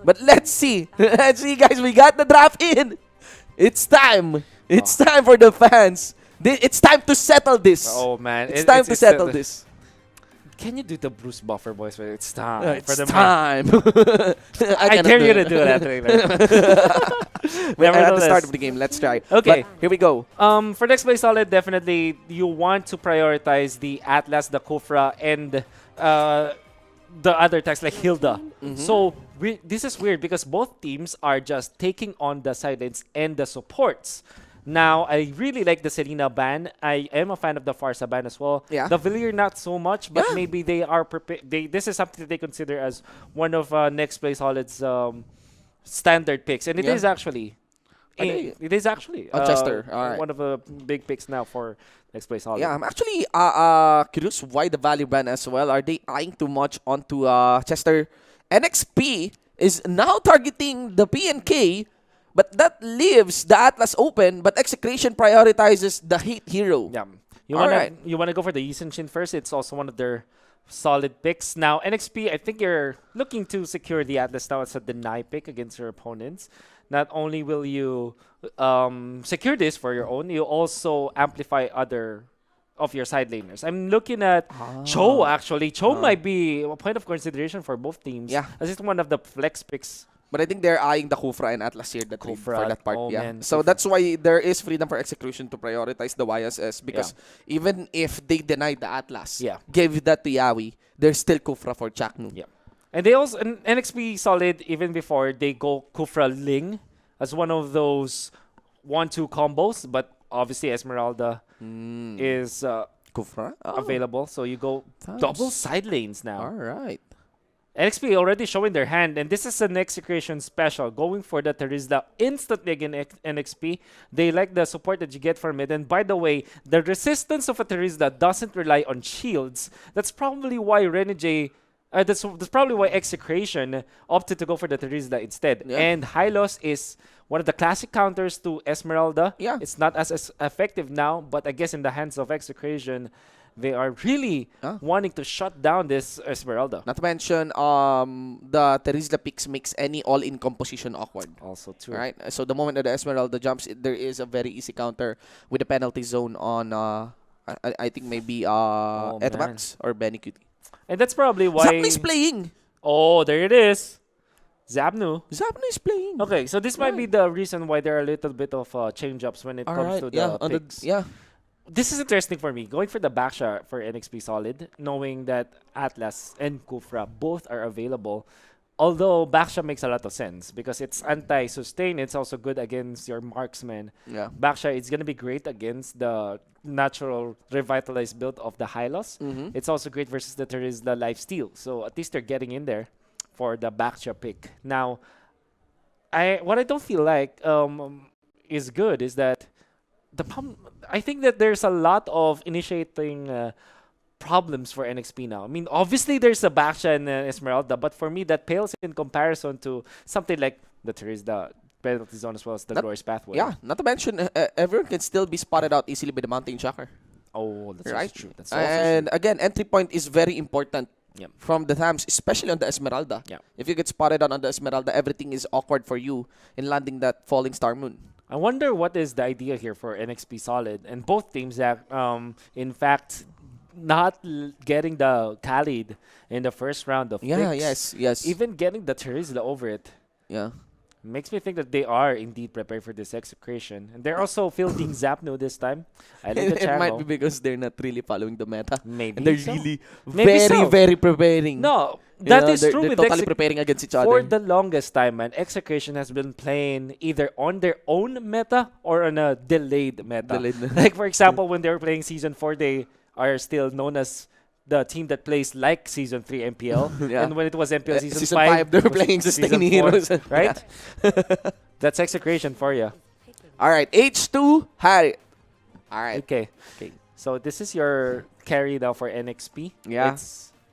But let's see. Let's see, guys. We got the draft in. It's time. It's time for the fans. It's time to settle this. Oh man, It's time to settle this. Can you do the Bruce Buffer voice? It's time. It's time. I dare you to do that. We're at the start of the game. Let's try. Okay, but here we go. For Nexplay Solid, definitely you want to prioritize the Atlas, the Kufra, and the other attacks like Hilda. So this is weird because both teams are just taking on the sidelines and the supports. Now, I really like the Selena ban. I am a fan of the Farsa ban as well. Yeah. The Villier, not so much, but maybe they are prepared. This is something that they consider as one of Nexplay Solid's standard picks. And it is actually. It is actually Chester. All right. One of the big picks now for Nexplay Solid. Yeah, I'm actually curious why the value ban as well. Are they eyeing too much onto Chester? NXP is now targeting the PNK, but that leaves the Atlas open, but Execration prioritizes the hate hero. Yeah. You wanna go for the Yisun Shin first? It's also one of their solid picks. Now, NXP, I think you're looking to secure the Atlas now as a deny pick against your opponents. Not only will you secure this for your own, you also amplify other of your side laners. I'm looking at Cho, actually. Cho might be a point of consideration for both teams. Yeah. As it's one of the flex picks. But I think they're eyeing the Kufra and Atlas here for that part. Oh, yeah. man. So that's why there is freedom for Execution to prioritize the YSS because even if they deny the Atlas, give that to Yawi, there's still Kufra for Chaknu. Yeah. And they also, NXP Solid, even before, they go Kufra Ling as one of those 1-2 combos, but obviously Esmeralda is Kufra available, so you go double side lanes now. All right. NXP already showing their hand, and this is an Execration special, going for the Terizla instantly against NXP. They like the support that you get from it, and by the way, the resistance of a Terizla doesn't rely on shields. That's probably why Renegade that's probably why Execration opted to go for the Terizla instead. Yeah. And Hylos is one of the classic counters to Esmeralda. Yeah. It's not as effective now, but I guess in the hands of Execration, they are really wanting to shut down this Esmeralda. Not to mention, the Terizla picks makes any all-in composition awkward. Also true. Right? So the moment that the Esmeralda jumps, there is a very easy counter with a penalty zone on, I think maybe Etamax or Benny Cutie. And that's probably why... Zapnu is playing! Oh, there it is. Zapnu. Zapnu is playing. Okay, so this might be the reason why there are a little bit of change-ups when it comes to the picks. This is interesting for me. Going for the backshot for NXP Solid, knowing that Atlas and Kufra both are available. Although backshot makes a lot of sense because it's anti-sustain. It's also good against your marksman. Yeah. Backshot is going to be great against the natural revitalized build of the Hylos. It's also great versus the Terizla lifesteal. So at least they're getting in there for the backshot pick. Now, what I don't feel like is good is that I think that there's a lot of initiating problems for NXP now. I mean, obviously there's a Baksha and Esmeralda, but for me that pales in comparison to something like the Terizla penalty zone as well as the Glorious Pathway. Yeah, not to mention everyone can still be spotted out easily by the Mountain Shocker. Oh, that's right? also true. That's and again, entry point is very important from the Thams, especially on the Esmeralda. Yeah. If you get spotted on the Esmeralda, everything is awkward for you in landing that Falling Star Moon. I wonder what is the idea here for NXP Solid and both teams that, in fact, not getting the Khalid in the first round of picks. Yes. Even getting the Terizla over it. Yeah. Makes me think that they are indeed prepared for this Execration. And they're also fielding Zapnu this time. I like the channel. It might be because they're not really following the meta. Maybe and they're so. really Maybe very preparing. No, that is true. They're totally preparing against each other. For the longest time, man, Execration has been playing either on their own meta or on a delayed meta. Like, for example, when they were playing Season 4, they are still known as the team that plays like Season 3 MPL. And when it was MPL Season 5, they were playing Sustain Heroes. Right? That's Execration for you. Alright, H2, Harry. Alright. Okay. So this is your carry now for NXP. Yeah.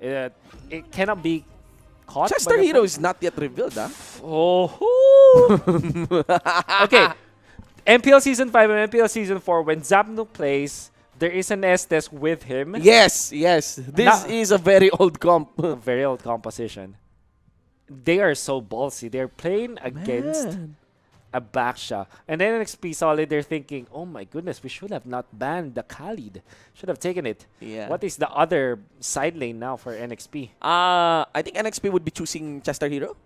It cannot be caught. Chester Hero is not yet revealed, Oh. Okay. MPL Season 5 and MPL Season 4, when Zapnu plays, there is an Estes with him. Yes. This is a very old comp. A very old composition. they are so ballsy. They're playing against Man. a Baksha. And then NXP Solid, they're thinking, oh my goodness, we should have not banned the Khalid. Should have taken it. Yeah. What is the other side lane now for NXP? I think NXP would be choosing Chester Hero.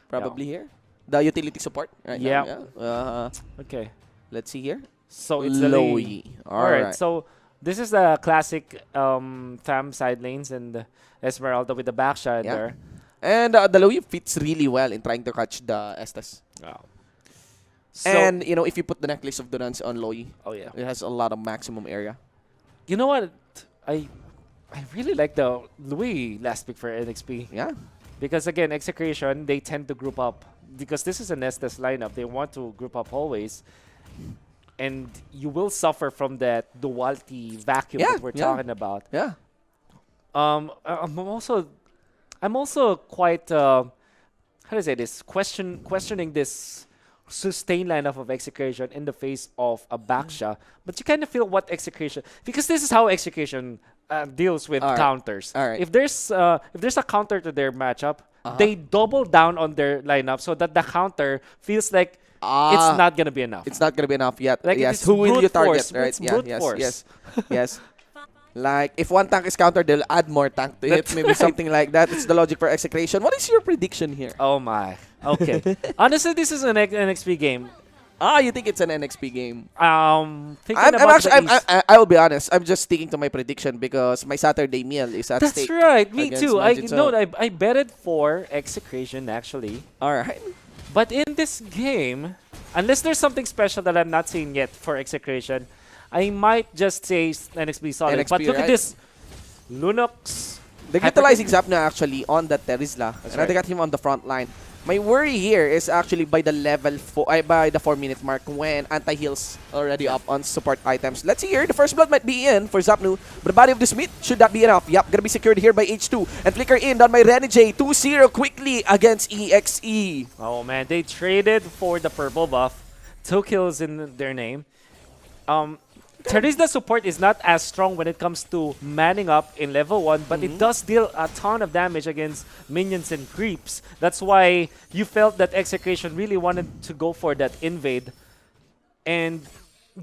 Probably here. The utility support right Yeah. now. Yeah. Okay. Let's see here. So it's the lane. Lowy. Alright, Alright. so this is the classic Tham side lanes and Esmeralda with the Baksha in Yeah. there. And the Lowy fits really well in trying to catch the Estes. Wow. So, And, you know, if you put the necklace of Durance on Lowy, oh yeah. it has a lot of maximum area. You know what? I really like the Louis last pick for NXP. Yeah. Because again, Execration, they tend to group up. Because this is an Estes lineup, they want to group up always. And you will suffer from that duality vacuum Yeah, that we're yeah. talking about. Yeah. I'm also quite how do I say this? Questioning this sustained lineup of Execration in the face of a Baksha. But you kind of feel what Execration, because this is how Execration deals with Alright. counters. Alright. If there's a counter to their matchup, they double down on their lineup so that the counter feels like it's not gonna be enough. It's not gonna be enough yet. Like, yes. it's Who will brute you target? force. Right? It's Yeah. brute Yes. force. Yes. Yes. Like if one tank is countered, they'll add more tank to it. That's Maybe right. something like that. It's the logic for Execration. What is your prediction here? Oh my. Okay. Honestly, this is an NXP game. You think it's an NXP game? Thinking I'm about actually, the East. I will be honest. I'm just sticking to my prediction because my Saturday meal is at That's stake. right. Me against too. Magic I betted for Execration actually. All right. But in this game, unless there's something special that I'm not seeing yet for Execration, I might just say NXP solid. NXP, but look right? at this. Lunox. They're utilizing Zapna actually on the Terizla. And right. they got him on the front line. My worry here is actually by the by the 4-minute mark when anti-heals already up on support items. Let's see here. The first blood might be in for Zapnu. But the body of the Smith should that be enough. Yup, gonna be secured here by H2. And flicker in done by Renegade. 2-0 quickly against EXE. Oh man, they traded for the purple buff. 2 kills in their name. Terizla support is not as strong when it comes to manning up in level 1, but it does deal a ton of damage against minions and creeps. That's why you felt that Execration really wanted to go for that invade. And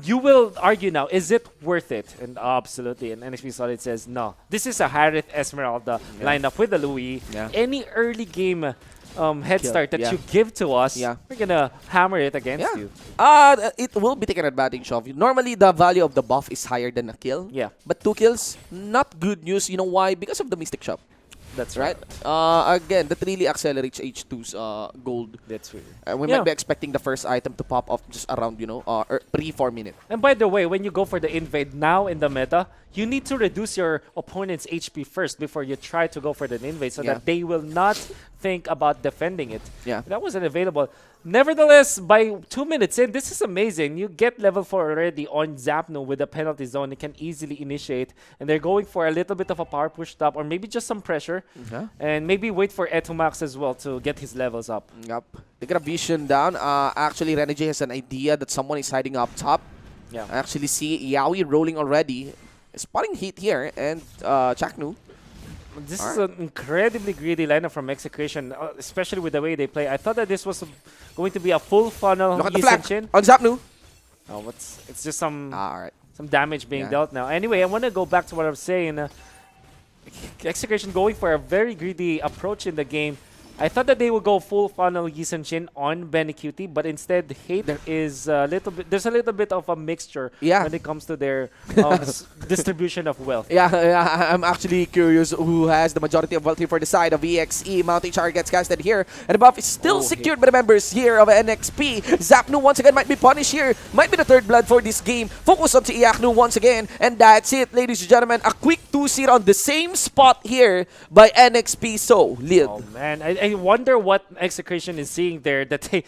you will argue now, is it worth it? And absolutely, and NXP Solid says no. This is a Harith Esmeralda lineup with the Louis. Yeah. Any early game head start that Yeah. you give to us, Yeah. we're gonna hammer it against you. It will be taken advantage of. Normally, the value of the buff is higher than a kill. Yeah, But 2 kills, not good news. You know why? Because of the Mystic Shop. that's Right? Again, that really accelerates H2's gold. That's weird. We Yeah. might be expecting the first item to pop off just around, pre-4 minute. And by the way, when you go for the invade now in the meta, you need to reduce your opponent's HP first before you try to go for the invade so Yeah. that they will not think about defending it. Yeah. That wasn't available. Nevertheless, by 2 minutes in, this is amazing. You get level 4 already on Zapno with the penalty zone. It can easily initiate. And they're going for a little bit of a power push top or maybe just some pressure. And maybe wait for Etumax as well to get his levels up. Yep. They got a vision down. Actually, Renegade has an idea that someone is hiding up top. Yeah. I actually see Yaoi rolling already. Spotting heat here and Chaknu. This is an incredibly greedy lineup from Execration, especially with the way they play. I thought that this was going to be a full funnel Look at the Yi flank Senshin. on Zapnu. Oh, it's just some Alright. damage being Yeah. dealt now. Anyway, I want to go back to what I was saying. Execration going for a very greedy approach in the game. I thought that they would go full funnel Yi Senshin on Benny Cutie, but instead Hate is a little bit. There's a little bit of a mixture Yeah. when it comes to their distribution of wealth. Yeah, I'm actually curious who has the majority of wealth here for the side of EXE. Mount HR gets casted here, and the buff is still secured by the members here of NXP. Zapnu once again might be punished here. Might be the third blood for this game. Focus on Iaknu once again, and that's it, ladies and gentlemen. A quick 2-0 on the same spot here by NXP. So, Lid. Oh man, I wonder what Execration is seeing there that they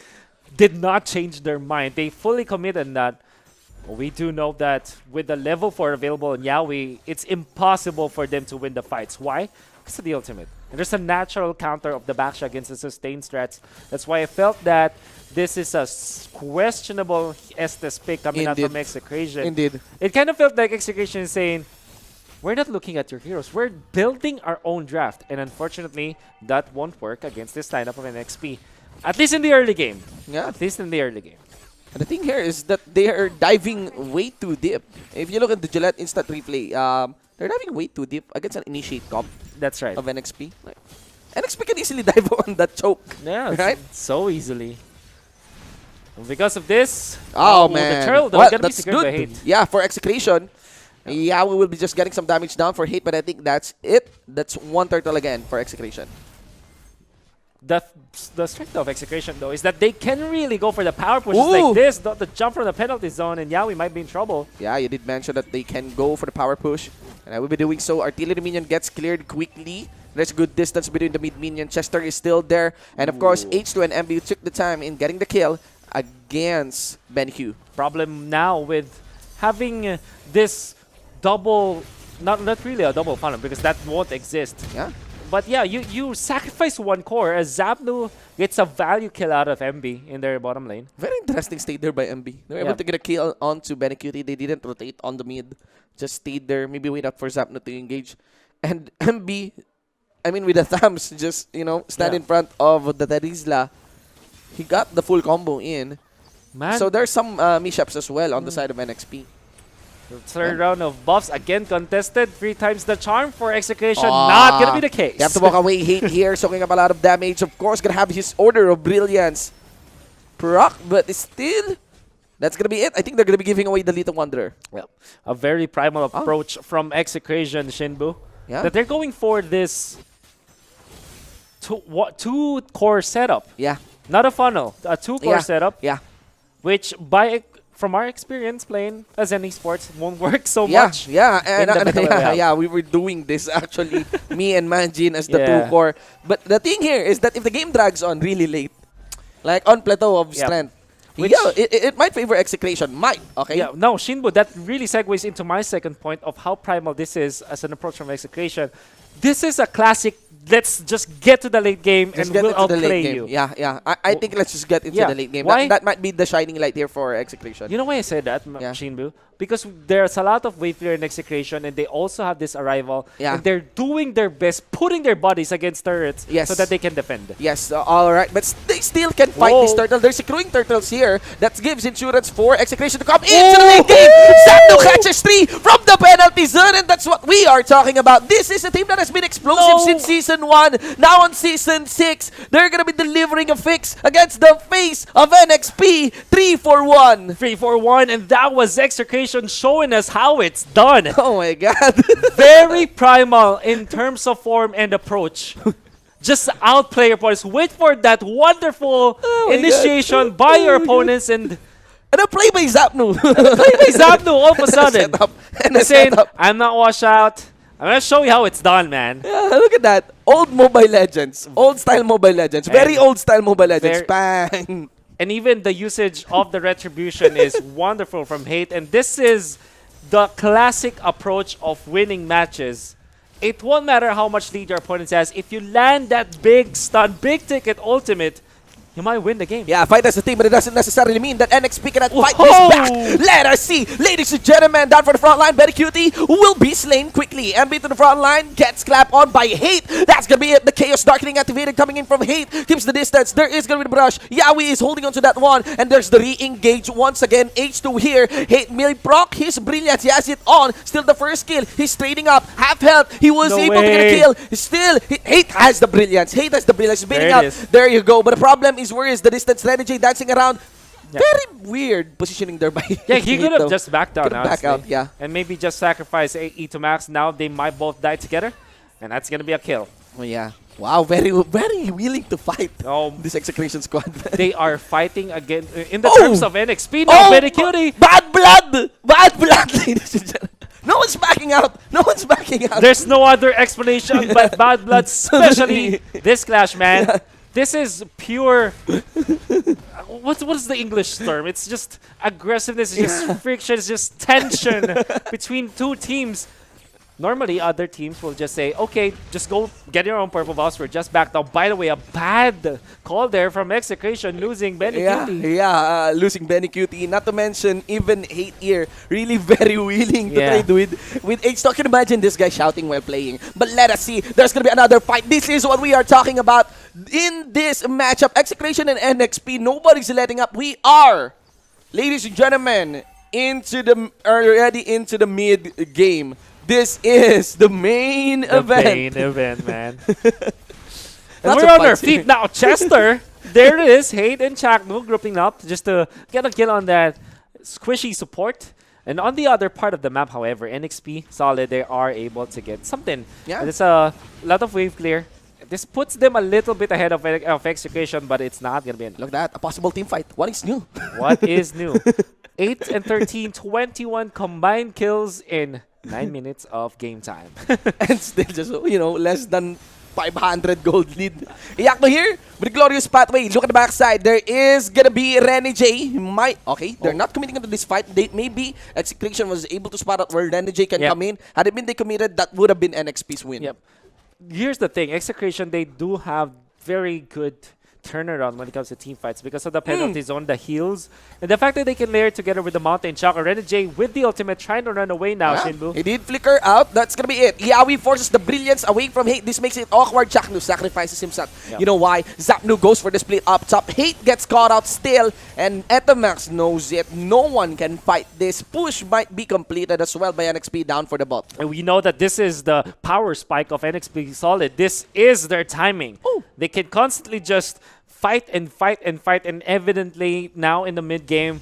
did not change their mind. They fully committed that. We do know that with the level 4 available in Yaoi, it's impossible for them to win the fights. Why? Because of the ultimate. And there's a natural counter of the Baksha against the sustained strats. That's why I felt that this is a questionable Estes pick coming out from Execration. Indeed. It kind of felt like Execration is saying, we're not looking at your heroes. We're building our own draft. And unfortunately, that won't work against this lineup of NXP. At least in the early game. Yeah. At least in the early game. And the thing here is that they are diving way too deep. If you look at the Gillette instant replay, they're diving way too deep against an initiate comp That's right. of NXP. Like, NXP can easily dive on that choke. Yeah, right? so easily. And because of this, Oh, the man. turtle though, Well, gonna be that's secured by good. Hate. Yeah, for Execration. Yeah, we will be just getting some damage down for Hate, but I think that's it. That's one turtle again for Execration. The strength of Execration though is that they can really go for the power pushes Ooh. like this, the jump from the penalty zone, and yeah, we might be in trouble. Yeah, you did mention that they can go for the power push. And I will be doing so. Artillery minion gets cleared quickly. There's a good distance between the mid minion. Chester is still there. And of course, H2 and MB took the time in getting the kill against BenQ. Problem now with having this double, not really a double funnel because that won't exist. Yeah. But yeah, you sacrifice one core as Zapnu gets a value kill out of MB in their bottom lane. Very interesting stay there by MB. They were able to get a kill onto Benecutie. They didn't rotate on the mid. Just stayed there. Maybe wait up for Zapno to engage. And MB, I mean with the thumbs, just, you know, stand in front of the Terizla. He got the full combo in. Man, So there's some mishaps as well on the side of NXP. the third round of buffs again contested. 3 times the charm for Execration. Not gonna be the case. You have to walk away. Hate here, soaking up a lot of damage. Of course, gonna have his Order of Brilliance proc, but still, that's gonna be it. I think they're gonna be giving away the Little Wanderer. Well, a very primal approach from Execration Shinbu. Yeah. That they're going for this two core setup, Yeah. not a funnel, a 2-core Yeah. setup, Yeah. which from our experience playing as NE Sports won't work so Yeah, much. yeah, and, in the battle royale. yeah, we were doing this actually, me and Manjin as the Yeah. 2-core. But the thing here is that if the game drags on really late, like on plateau of Yep. strength, Which- yeah, it might favor Execration. Might, okay? Yeah, no, Shinbu, that really segues into my second point of how primal this is as an approach from Execration. This is a classic, let's just get to the late game Just and get we'll into the late outplay game. you. Yeah, yeah. I think let's just get into Yeah, the late game. why- That might be the shining light here for Execration. You know why I said that, Yeah. Shinbu? Because there's a lot of wave clear in Execration and they also have this arrival. Yeah. And they're doing their best, putting their bodies against turrets Yes. so that they can defend. Yes, all right. But they still can fight Whoa. this turtle. There's accruing turtles here. That gives insurance for Execration to come into the late game. Zapno catches 3 from the penalty zone, and that's what we are talking about. This is a team that has been explosive No. since Season 1. Now on Season 6, they're going to be delivering a fix against the face of NXP. 3-for-1. 3-4-1, and that was Execration showing us how it's done. Oh my god. Very primal in terms of form and approach. Just outplay your opponents. Wait for that wonderful Oh my initiation God. by your Oh my opponents and And a play by Zapno. play by Zapno all of a sudden. Setup. And a Saying, setup. I'm not washed out. I'm going to show you how it's done, man. Yeah, look at that. Old Mobile Legends. Old style Mobile Legends. Very And old style Mobile Legends. very- Bang. And even the usage of the retribution is wonderful from Hate. And this is the classic approach of winning matches. It won't matter how much lead your opponent has. If you land that big stun, big ticket ultimate, you might win the game. Yeah, fight as a team, but it doesn't necessarily mean that NXP cannot fight Whoa! this back. Let us see. Ladies and gentlemen, down for the front line, Benecutie will be slain quickly. MB to the front line, gets clapped on by Hate. That's going to be it. The Chaos Darkening activated coming in from Hate. Keeps the distance. There is going to be the brush. Yawi is holding on to that one. And there's the re-engage once again. H2 here. Hate may proc his brilliance. He has it on. Still the first kill. He's trading up. Half health. He was No able to get a way. kill. Still, Hate has the brilliance. Hate has the brilliance. He's beating There up. it is. There you go. But the problem is, where is the distance? Strategy dancing around. Yeah. Very weird positioning there by Yeah, he could have though. just backed down, Could've back honestly. out, yeah. And maybe just sacrifice E to Max. Now they might both die together. And that's going to be a kill. Oh yeah. Wow, very willing to fight. Oh, This Execration squad. they are fighting again in the Oh! terms of NXP. No, Benecutie. Bad blood! Bad blood, ladies and gentlemen. No one's backing out. No one's backing out. There's no other explanation but bad blood, especially this clash, man. This is pure. What is the English term? It's just aggressiveness, it's just friction, it's just tension between two teams. Normally, other teams will just say, okay, just go get your own purple buffs. We're just backed out. By the way, a bad call there from Execration, losing Benny Cutie. Losing Benny Cutie. Not to mention, even Hate here, really very willing to trade with H. So I can imagine this guy shouting while playing. But let us see. There's going to be another fight. This is what we are talking about in this matchup. Execration and NXP. Nobody's letting up. We are, ladies and gentlemen, already into the mid game. This is the main event. The main event, man. And we're on our feet now. Chester, there it is. Hate and Chaknu grouping up just to get a kill on that squishy support. And on the other part of the map, however, NXP, Solid, they are able to get something. Yeah. There's a lot of wave clear. This puts them a little bit ahead of Execution, but it's not going to be Look at that. A possible team fight. What is new? What is new? 8 and 13, 21 combined kills in 9 minutes of game time. And still just, less than 500 gold lead. Iyakno here with a glorious pathway. Look at the backside. There is gonna be Renny J. They're not committing into this fight. Maybe Execution was able to spot out where Renny J can come in. Had it been they committed, that would have been NXP's win. Yep. Here's the thing. Execration, they do have very good turnaround when it comes to team fights because of the penalty zone, the heals, and the fact that they can layer together with the Mountain Shock. Renny J with the ultimate trying to run away now, Shinbu. He did flicker out. That's gonna be it. Yawi forces the brilliance away from Hate. This makes it awkward. Chaknu sacrifices himself. Yep. You know why? Zapnu goes for the split up top. Hate gets caught out still, and Etamax knows it. No one can fight this. Push might be completed as well by NXP down for the bot. And we know that this is the power spike of NXP Solid. This is their timing. Ooh. They can constantly just fight and fight and fight, and evidently now in the mid game,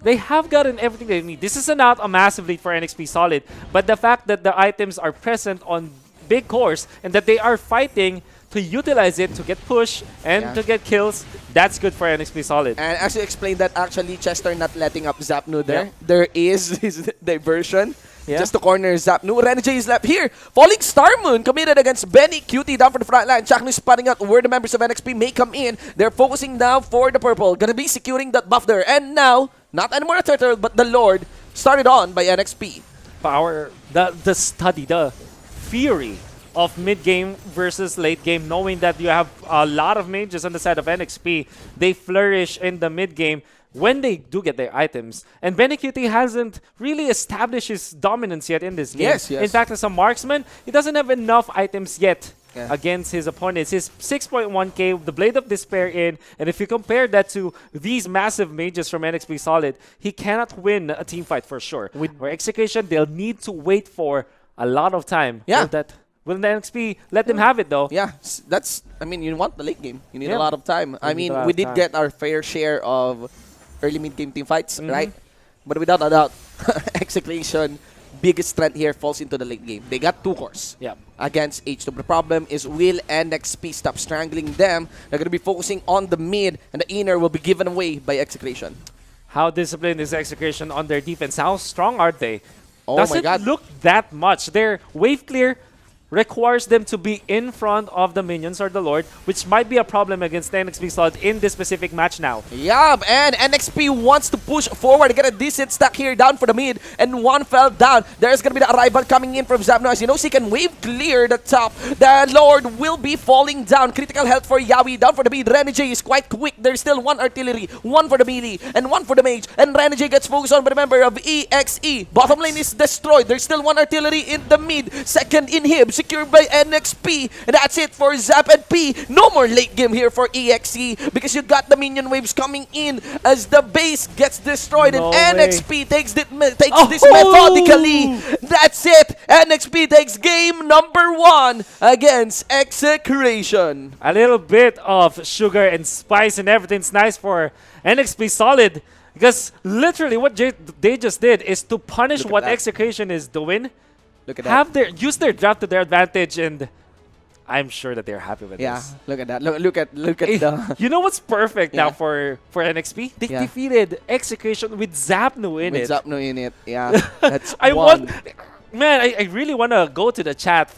they have gotten everything they need. This is not a massive lead for NXP Solid, but the fact that the items are present on big cores and that they are fighting to utilize it to get push and to get kills, that's good for NXP Solid. And as you explained that, actually Chester not letting up Zapnu there. There is his diversion. Just to corner Zapnu. Renny J is left here. Falling Star Moon committed against Benny. Cutie down for the front line. Chaknu is spotting out where the members of NXP may come in. They're focusing now for the purple. Gonna be securing that buff there. And now, not anymore a turtle, but the Lord started on by NXP. Power, the study, the theory of mid-game versus late-game, knowing that you have a lot of mages on the side of NXP. They flourish in the mid-game when they do get their items. And Benny Cutie hasn't really established his dominance yet in this game. Yes. In fact, as a marksman, he doesn't have enough items yet against his opponents. His 6.1k, the Blade of Despair in, and if you compare that to these massive mages from NXP Solid, he cannot win a team fight for sure. With Execution, they'll need to wait for a lot of time. Will the NXP let them have it though? Yeah, you want the late game. You need a lot of time. We did get our fair share of early mid-game team fights, right? But without a doubt, Execution, biggest strength here falls into the late game. They got 2 cores against H2. The problem is, will NXP stop strangling them? They're going to be focusing on the mid, and the inner will be given away by Execution. How disciplined is Execution on their defense? How strong are they? Oh Doesn't look that much. Their wave clear requires them to be in front of the minions or the Lord, which might be a problem against NXP Solid in this specific match now. Yeah, and NXP wants to push forward. Get a decent stack here down for the mid, and one fell down. There's going to be the arrival coming in from Zapnu. As you know, she can wave clear the top. The Lord will be falling down. Critical health for Yawi. Down for the mid. Renny J is quite quick. There's still 1 artillery, 1 for the melee, and 1 for the mage. And Renny J gets focused on by the member of EXE. Bottom lane is destroyed. There's still 1 artillery in the mid. Second inhib, secured by NXP. And that's it for Zap and P. No more late game here for EXE because you got the minion waves coming in as the base gets destroyed. No and way. NXP takes this methodically. That's it. NXP takes game number 1 against Execration. A little bit of sugar and spice and everything's nice for NXP Solid. Because literally what they just did is to punish what Execution is doing. Look at that. Use their draft to their advantage, and I'm sure that they're happy with this. Look at that. Look at the. You know what's perfect now for NXP? They defeated Execution with Zapnu in it. With Zapnu in it, yeah. That's I really want to go to the chat